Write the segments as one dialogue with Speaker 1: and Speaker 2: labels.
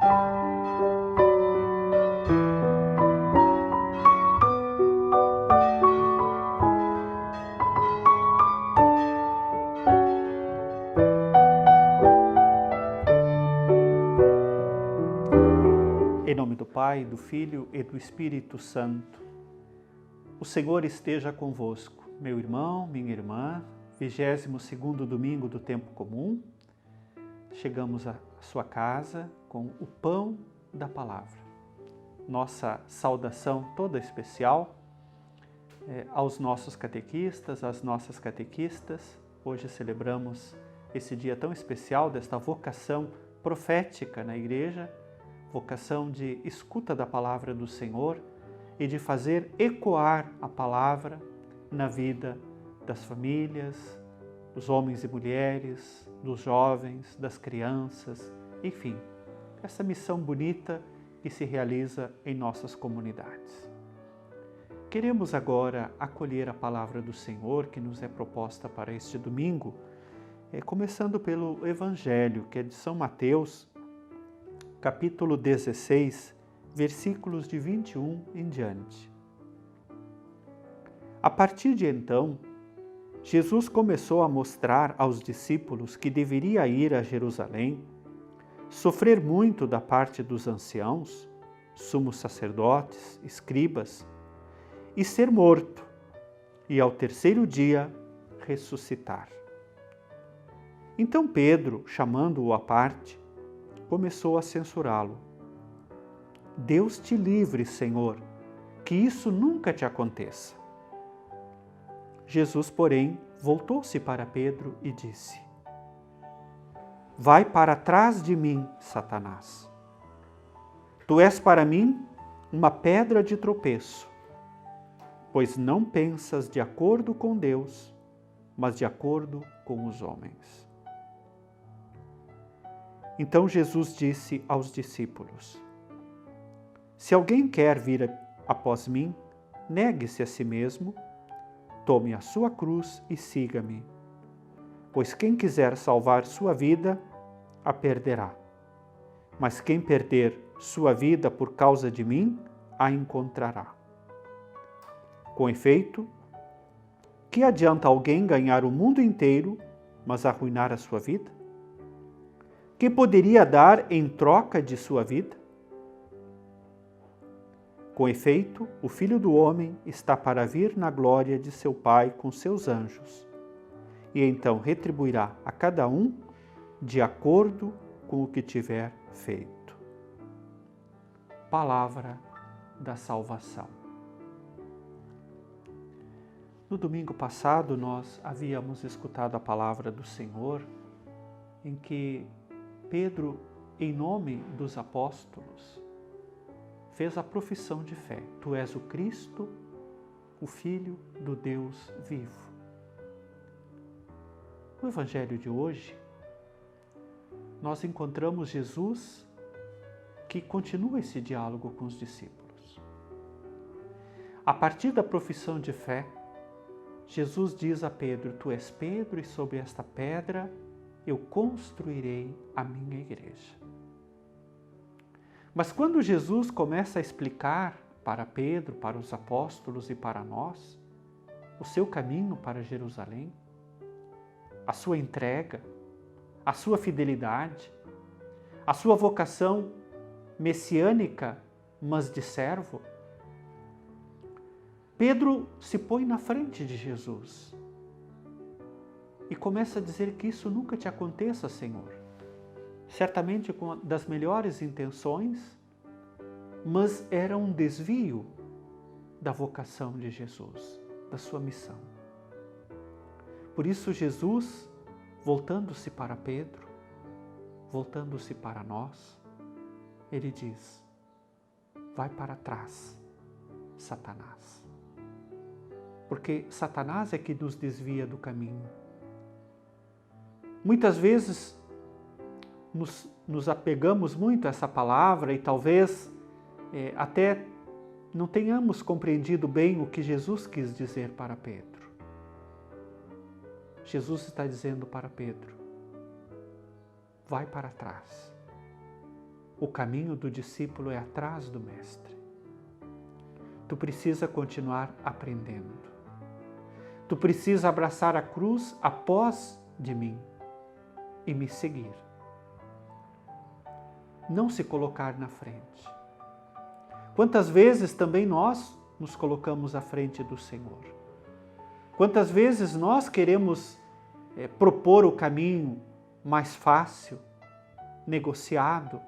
Speaker 1: Em nome do Pai, do Filho e do Espírito Santo. O Senhor esteja convosco, meu irmão, minha irmã, 22º domingo do tempo comum. Chegamos à sua casa com o pão da palavra. Nossa saudação toda especial aos nossos catequistas, às nossas catequistas. Hoje celebramos esse dia tão especial desta vocação profética na igreja, vocação de escuta da palavra do Senhor e de fazer ecoar a palavra na vida das famílias, dos homens e mulheres, dos jovens, das crianças, enfim, essa missão bonita que se realiza em nossas comunidades. Queremos agora acolher a palavra do Senhor que nos é proposta para este domingo, começando pelo Evangelho, que é de São Mateus, capítulo 16, versículos de 21 em diante. A partir de então, Jesus começou a mostrar aos discípulos que deveria ir a Jerusalém, sofrer muito da parte dos anciãos, sumos sacerdotes, escribas, e ser morto, e ao terceiro dia ressuscitar. Então Pedro, chamando-o à parte, começou a censurá-lo. Deus te livre, Senhor, que isso nunca te aconteça. Jesus, porém, voltou-se para Pedro e disse: Vai para trás de mim, Satanás. Tu és para mim uma pedra de tropeço, pois não pensas de acordo com Deus, mas de acordo com os homens. Então Jesus disse aos discípulos: Se alguém quer vir após mim, negue-se a si mesmo, tome a sua cruz e siga-me. Pois quem quiser salvar sua vida, a perderá. Mas quem perder sua vida por causa de mim, a encontrará. Com efeito, que adianta alguém ganhar o mundo inteiro, mas arruinar a sua vida? Que poderia dar em troca de sua vida? Com efeito, o Filho do Homem está para vir na glória de seu Pai com seus anjos, e então retribuirá a cada um de acordo com o que tiver feito. Palavra da salvação. No domingo passado, nós havíamos escutado a palavra do Senhor, em que Pedro, em nome dos apóstolos, fez a profissão de fé. Tu és o Cristo, o Filho do Deus vivo. No Evangelho de hoje, nós encontramos Jesus que continua esse diálogo com os discípulos. A partir da profissão de fé, Jesus diz a Pedro: Tu és Pedro e sobre esta pedra eu construirei a minha igreja. Mas quando Jesus começa a explicar para Pedro, para os apóstolos e para nós, o seu caminho para Jerusalém, a sua entrega, a sua fidelidade, a sua vocação messiânica, mas de servo, Pedro se põe na frente de Jesus e começa a dizer que isso nunca te aconteça, Senhor. Certamente com das melhores intenções, mas era um desvio da vocação de Jesus, da sua missão. Por isso Jesus, voltando-se para Pedro, voltando-se para nós, ele diz: vai para trás, Satanás. Porque Satanás é que nos desvia do caminho. Muitas vezes nos apegamos muito a essa palavra e talvez até não tenhamos compreendido bem o que Jesus quis dizer para Pedro. Jesus está dizendo para Pedro: vai para trás. O caminho do discípulo é atrás do mestre. Tu precisa continuar aprendendo. Tu precisa abraçar a cruz após de mim e me seguir. Não se colocar na frente. Quantas vezes também nós nos colocamos à frente do Senhor? Quantas vezes nós queremos propor o caminho mais fácil, negociado,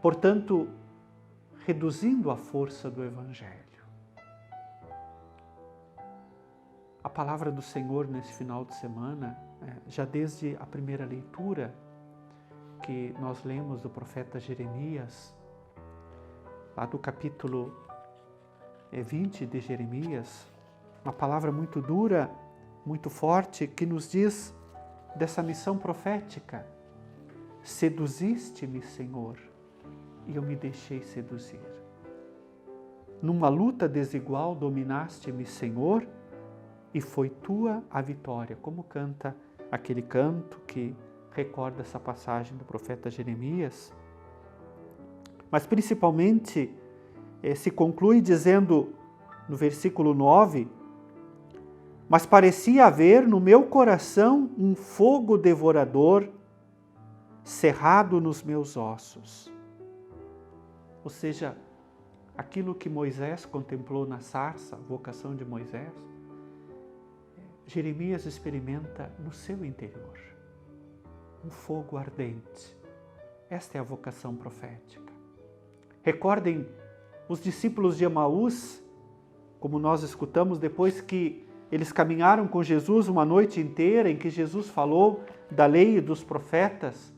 Speaker 1: portanto, reduzindo a força do Evangelho. A palavra do Senhor nesse final de semana, já desde a primeira leitura que nós lemos do profeta Jeremias, lá do capítulo 20 de Jeremias, uma palavra muito dura, muito forte, que nos diz dessa missão profética. Seduziste-me, Senhor, e eu me deixei seduzir. Numa luta desigual dominaste-me, Senhor, e foi tua a vitória, como canta aquele canto que recorda essa passagem do profeta Jeremias. Mas principalmente se conclui dizendo no versículo 9: mas parecia haver no meu coração um fogo devorador cerrado nos meus ossos. Ou seja, aquilo que Moisés contemplou na sarça, a vocação de Moisés, Jeremias experimenta no seu interior. Um fogo ardente. Esta é a vocação profética. Recordem os discípulos de Emaús, como nós escutamos depois que eles caminharam com Jesus uma noite inteira em que Jesus falou da lei e dos profetas.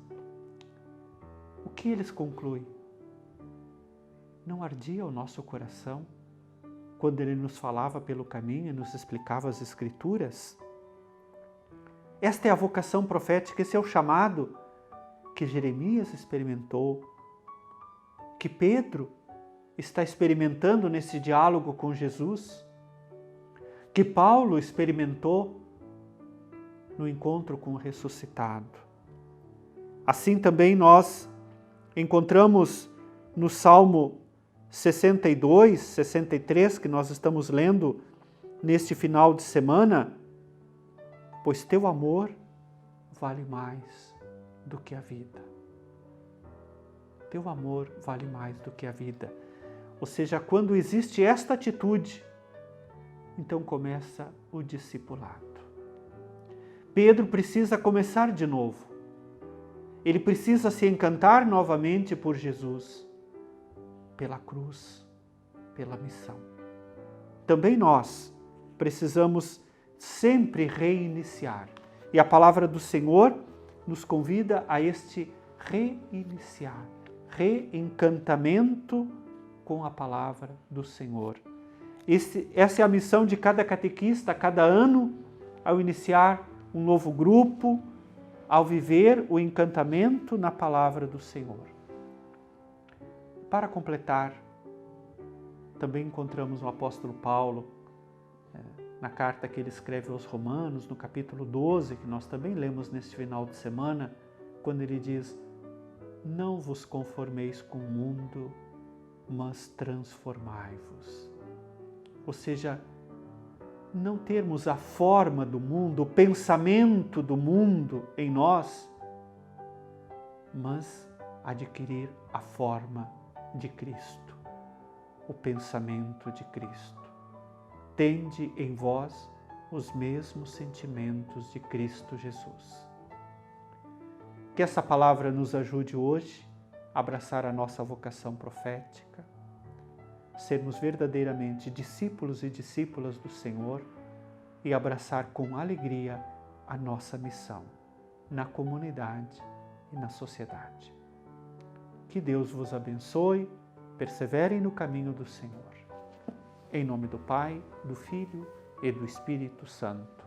Speaker 1: O que eles concluem? Não ardia o nosso coração quando ele nos falava pelo caminho e nos explicava as Escrituras? Esta é a vocação profética, esse é o chamado que Jeremias experimentou, que Pedro está experimentando nesse diálogo com Jesus, que Paulo experimentou no encontro com o ressuscitado. Assim também nós encontramos no Salmo 62, 63, que nós estamos lendo neste final de semana: pois teu amor vale mais do que a vida. Teu amor vale mais do que a vida. Ou seja, quando existe esta atitude, então começa o discipulado. Pedro precisa começar de novo. Ele precisa se encantar novamente por Jesus, pela cruz, pela missão. Também nós precisamos sempre reiniciar. E a palavra do Senhor nos convida a este reiniciar, reencantamento com a palavra do Senhor. Essa é a missão de cada catequista, a cada ano, ao iniciar um novo grupo, ao viver o encantamento na palavra do Senhor. Para completar, também encontramos o apóstolo Paulo, na carta que ele escreve aos Romanos, no capítulo 12, que nós também lemos neste final de semana, quando ele diz: não vos conformeis com o mundo, mas transformai-vos. Ou seja, não termos a forma do mundo, o pensamento do mundo em nós, mas adquirir a forma de Cristo, o pensamento de Cristo. Tende em vós os mesmos sentimentos de Cristo Jesus. Que essa palavra nos ajude hoje a abraçar a nossa vocação profética, sermos verdadeiramente discípulos e discípulas do Senhor e abraçar com alegria a nossa missão na comunidade e na sociedade. Que Deus vos abençoe, perseverem no caminho do Senhor. Em nome do Pai, do Filho e do Espírito Santo.